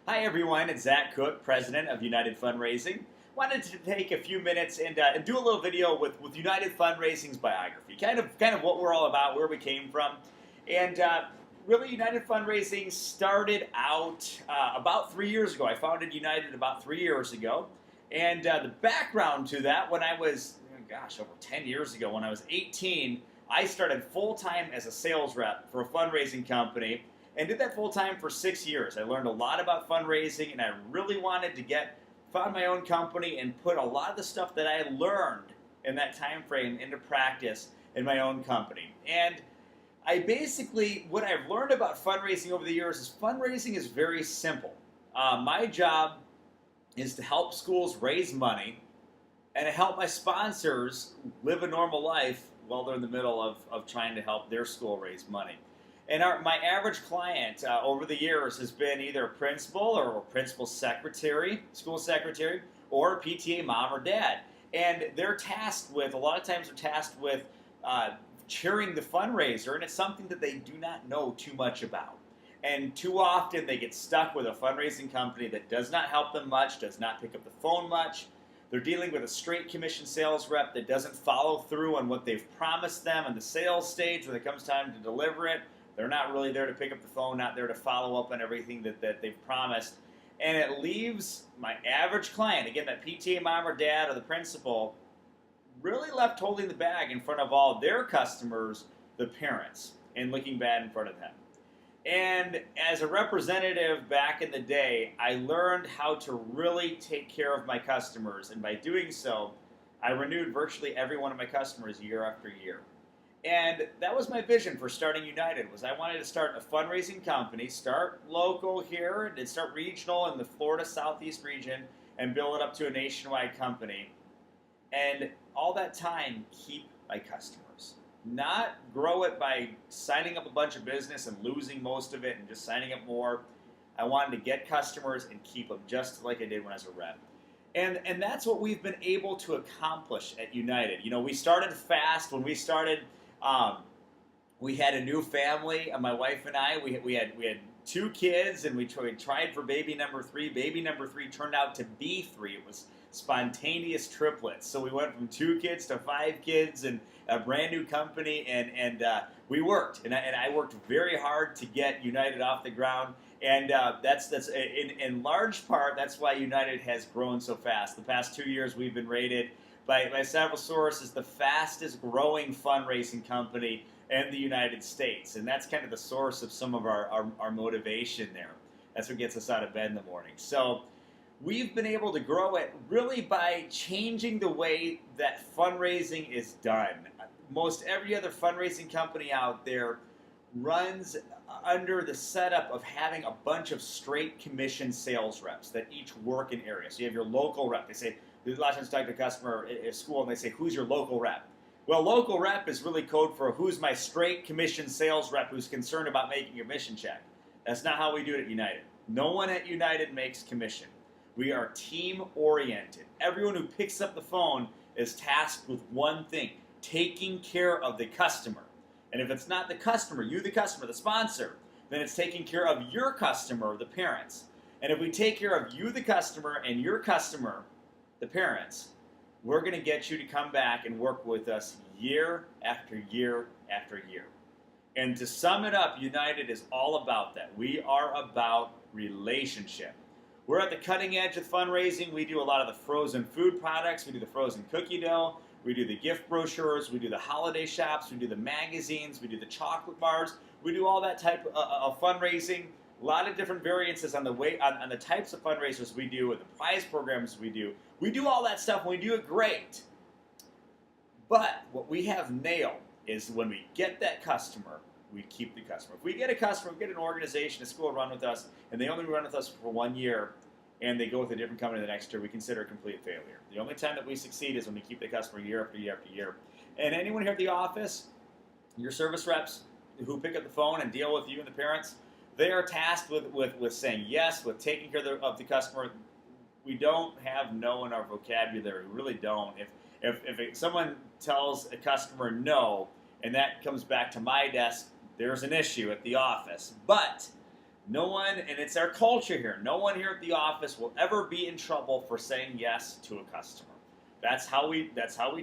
Hi everyone, it's Zach Cook, President of United Fundraising. Wanted to take a few minutes and do a little video with United Fundraising's biography, kind of what we're all about, where we came from, and really United Fundraising started out about 3 years ago. I founded United about 3 years ago, and the background to that, when I was, over 10 years ago, when I was 18, I started full time as a sales rep for a fundraising company and did that full time for 6 years. I learned a lot about fundraising, and I really wanted to found my own company and put a lot of the stuff that I learned in that time frame into practice in my own company. And what I've learned about fundraising over the years is fundraising is very simple. My job is to help schools raise money and to help my sponsors live a normal life while they're in the middle of trying to help their school raise money. And my average client over the years has been either a principal or principal secretary, school secretary, or a PTA mom or dad. And a lot of times they're tasked with chairing the fundraiser, and it's something that they do not know too much about. And too often they get stuck with a fundraising company that does not help them much, does not pick up the phone much. They're dealing with a straight commission sales rep that doesn't follow through on what they've promised them in the sales stage when it comes time to deliver it. They're not really there to pick up the phone, not there to follow up on everything that they've promised. And it leaves my average client, again, that PTA mom or dad or the principal, really left holding the bag in front of all their customers, the parents, and looking bad in front of them. And as a representative back in the day, I learned how to really take care of my customers. And by doing so, I renewed virtually every one of my customers year after year. And that was my vision for starting United, was I wanted to start a fundraising company, start local here, and start regional in the Florida Southeast region, and build it up to a nationwide company. And all that time, keep my customers. Not grow it by signing up a bunch of business and losing most of it and just signing up more. I wanted to get customers and keep them just like I did when I was a rep. And that's what we've been able to accomplish at United. You know, we started fast. When we started, we had a new family. My wife and I, we had 2 kids, and we tried for baby number 3. Baby number 3 turned out to be 3. It was spontaneous triplets. So we went from 2 kids to 5 kids, and a brand new company, and we worked. And I worked very hard to get United off the ground. And that's in large part, that's why United has grown so fast. The past 2 years, we've been rated by several sources the fastest growing fundraising company in the United States. And that's kind of the source of some of our motivation there. That's what gets us out of bed in the morning. So we've been able to grow it really by changing the way that fundraising is done. Most every other fundraising company out there runs under the setup of having a bunch of straight commission sales reps that each work in areas. So you have your local rep. They say, a lot of times talk to a customer at a school and they say, who's your local rep? Well, local rep is really code for who's my straight commission sales rep who's concerned about making a commission check. That's not how we do it at United. No one at United makes commission. We are team-oriented. Everyone who picks up the phone is tasked with one thing, taking care of the customer. And if it's not the customer, you the customer, the sponsor, then it's taking care of your customer, the parents. And if we take care of you, the customer, and your customer, the parents, we're going to get you to come back and work with us year after year after year. And to sum it up, United is all about that. We are about relationship. We're at the cutting edge of fundraising. We do a lot of the frozen food products. We do the frozen cookie dough. We do the gift brochures. We do the holiday shops. We do the magazines. We do the chocolate bars. We do all that type of fundraising. A lot of different variances on the types of fundraisers we do and the prize programs we do. We do all that stuff and we do it great. But what we have nailed is when we get that customer, we keep the customer. If we get a customer, we get an organization, a school run with us, and they only run with us for 1 year, and they go with a different company the next year, we consider a complete failure. The only time that we succeed is when we keep the customer year after year after year. And anyone here at the office, your service reps who pick up the phone and deal with you and the parents, they are tasked with saying yes, with taking care of the customer. We don't have no in our vocabulary. We really don't. If someone tells a customer no, and that comes back to my desk, there's an issue at the office. But No one, and it's our culture here, no one here at the office will ever be in trouble for saying yes to a customer. That's how we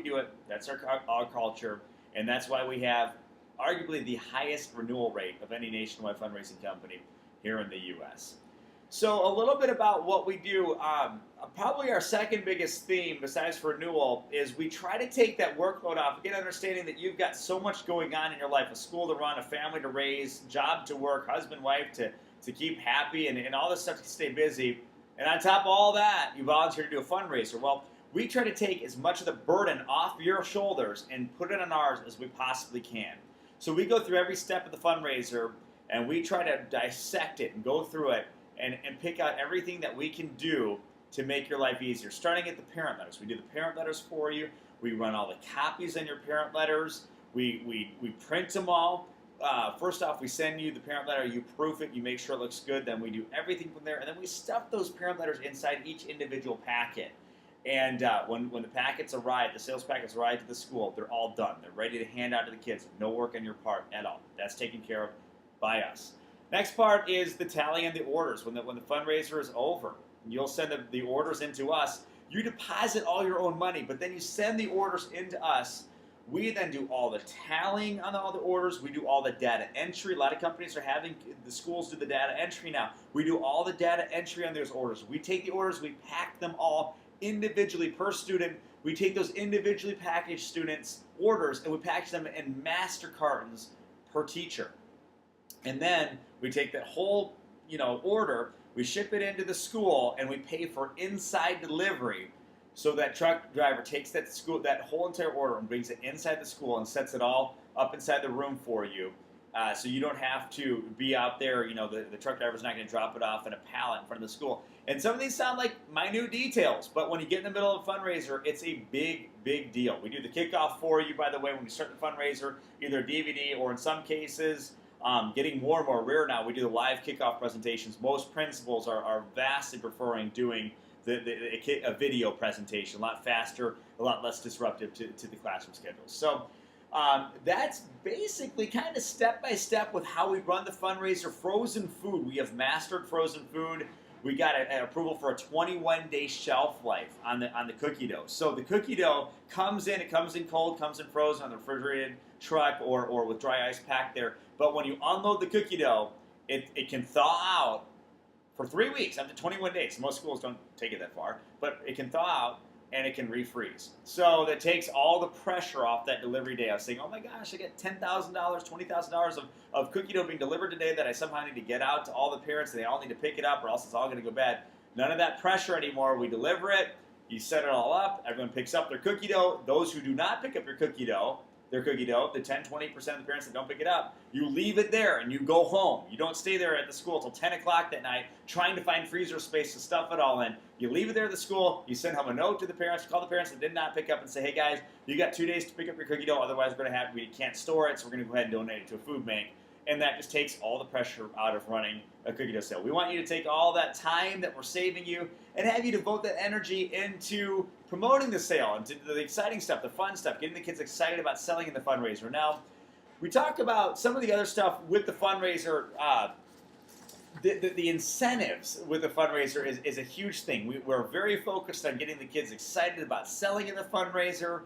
do it. That's our culture, and that's why we have arguably the highest renewal rate of any nationwide fundraising company here in the U.S. So a little bit about what we do. Probably our second biggest theme, besides renewal, is we try to take that workload off. Get understanding that you've got so much going on in your life: a school to run, a family to raise, job to work, husband, wife to keep happy, and all this stuff to stay busy. And on top of all that, you volunteer to do a fundraiser. Well, we try to take as much of the burden off your shoulders and put it on ours as we possibly can. So we go through every step of the fundraiser, and we try to dissect it and go through it and pick out everything that we can do to make your life easier. Starting at the parent letters. We do the parent letters for you. We run all the copies on your parent letters. We print them all. First off, we send you the parent letter, you proof it, you make sure it looks good, then we do everything from there, and then we stuff those parent letters inside each individual packet. And when the packets arrive, the sales packets arrive to the school, they're all done. They're ready to hand out to the kids. No work on your part at all. That's taken care of by us. Next part is the tally and the orders. When the fundraiser is over, you'll send the orders into us. You deposit all your own money, but then you send the orders into us. We then do all the tallying on all the orders. We do all the data entry. A lot of companies are having the schools do the data entry now. We do all the data entry on those orders. We take the orders, we pack them all individually per student. We take those individually packaged students' orders and we package them in master cartons per teacher. And then we take that whole order, we ship it into the school, and we pay for inside delivery. So that truck driver takes that whole entire order and brings it inside the school and sets it all up inside the room for you. So you don't have to be out there. The truck driver's not going to drop it off in a pallet in front of the school. And some of these sound like minute details, but when you get in the middle of a fundraiser, it's a big, big deal. We do the kickoff for you, by the way, when we start the fundraiser, either DVD or in some cases, getting more and more rare now, we do the live kickoff presentations. Most principals are vastly preferring doing a video presentation, a lot faster, a lot less disruptive to the classroom schedule. So that's basically kind of step by step with how we run the fundraiser. Frozen food, we have mastered frozen food. We got an approval for a 21-day shelf life on the cookie dough. So the cookie dough comes in cold, comes in frozen on the refrigerated truck or with dry ice packed there. But when you unload the cookie dough, it can thaw out for 3 weeks, up to 21 days. Most schools don't take it that far, but it can thaw out and it can refreeze. So that takes all the pressure off that delivery day. I was saying, oh my gosh, I got $10,000, $20,000 of cookie dough being delivered today that I somehow need to get out to all the parents, and they all need to pick it up or else it's all going to go bad. None of that pressure anymore. We deliver it, you set it all up, everyone picks up their cookie dough. Those who do not pick up their cookie dough, the 10, 20% of the parents that don't pick it up, you leave it there and you go home. You don't stay there at the school till 10 o'clock that night trying to find freezer space to stuff it all in. You leave it there at the school, you send home a note to the parents, call the parents that did not pick up and say, hey guys, you got 2 days to pick up your cookie dough, otherwise we can't store it, so we're going to go ahead and donate it to a food bank. And that just takes all the pressure out of running a cookie dough sale. We want you to take all that time that we're saving you and have you devote that energy into promoting the sale, into the exciting stuff, the fun stuff, getting the kids excited about selling in the fundraiser. Now, we talk about some of the other stuff with the fundraiser. The incentives with the fundraiser is a huge thing. We're very focused on getting the kids excited about selling in the fundraiser.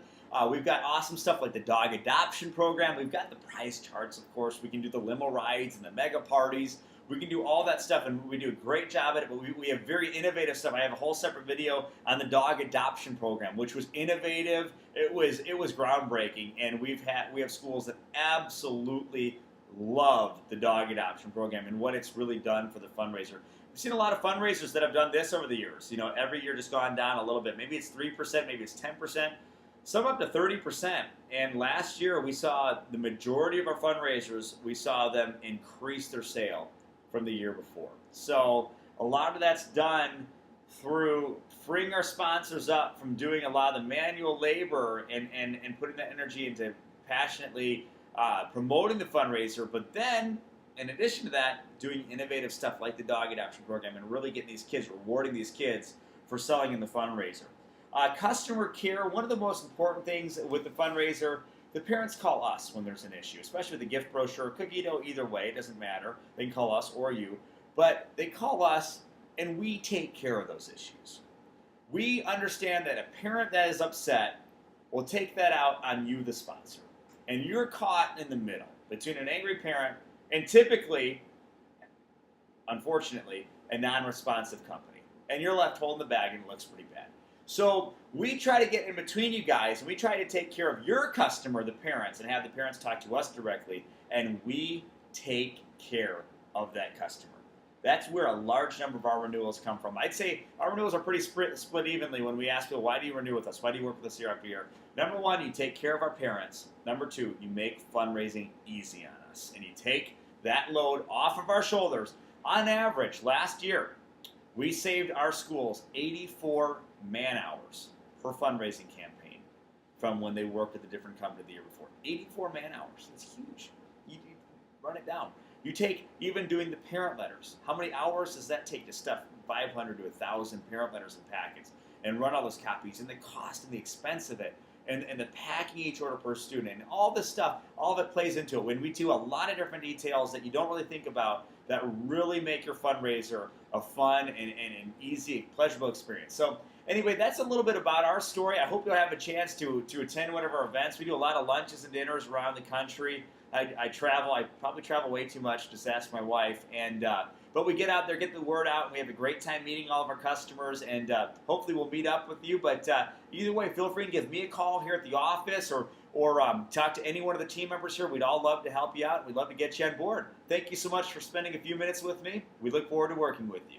We've got awesome stuff like the dog adoption program. We've got the prize charts, of course. We can do the limo rides and the mega parties. We can do all that stuff, and we do a great job at it, but we have very innovative stuff. I have a whole separate video on the dog adoption program, which was innovative. It was groundbreaking, and we have schools that absolutely love the dog adoption program and what it's really done for the fundraiser. We've seen a lot of fundraisers that have done this over the years. Every year just gone down a little bit. Maybe it's 3%, maybe it's 10%. Some up to 30%, and last year we saw the majority of our fundraisers, we saw them increase their sale from the year before. So a lot of that's done through freeing our sponsors up from doing a lot of the manual labor and putting that energy into passionately promoting the fundraiser, but then, in addition to that, doing innovative stuff like the dog adoption program and really getting these kids, rewarding these kids for selling in the fundraiser. Customer care, one of the most important things with the fundraiser, the parents call us when there's an issue, especially with the gift brochure, cookie dough, either way, it doesn't matter. They can call us or you. But they call us, and we take care of those issues. We understand that a parent that is upset will take that out on you, the sponsor. And you're caught in the middle between an angry parent and typically, unfortunately, a non-responsive company. And you're left holding the bag and it looks pretty bad. So we try to get in between you guys, and we try to take care of your customer, the parents, and have the parents talk to us directly, and we take care of that customer. That's where a large number of our renewals come from. I'd say our renewals are pretty split evenly when we ask people, why do you renew with us? Why do you work with us year after year? Number one, you take care of our parents. Number two, you make fundraising easy on us. And you take that load off of our shoulders. On average, last year, we saved our schools 84 man-hours per fundraising campaign from when they worked at the different company the year before. 84 man-hours. That's huge. You run it down. You take even doing the parent letters. How many hours does that take to stuff 500 to 1,000 parent letters and packets and run all those copies, and the cost and the expense of it, and the packing each order per student, and all this stuff, all of it plays into it. When we do a lot of different details that you don't really think about that really make your fundraiser a fun and an easy, pleasurable experience. So anyway, that's a little bit about our story. I hope you'll have a chance to attend one of our events. We do a lot of lunches and dinners around the country. I travel. I probably travel way too much. Just ask my wife. But we get out there, get the word out, and we have a great time meeting all of our customers. And hopefully we'll meet up with you. But either way, feel free to give me a call here at the office or talk to any one of the team members here. We'd all love to help you out. We'd love to get you on board. Thank you so much for spending a few minutes with me. We look forward to working with you.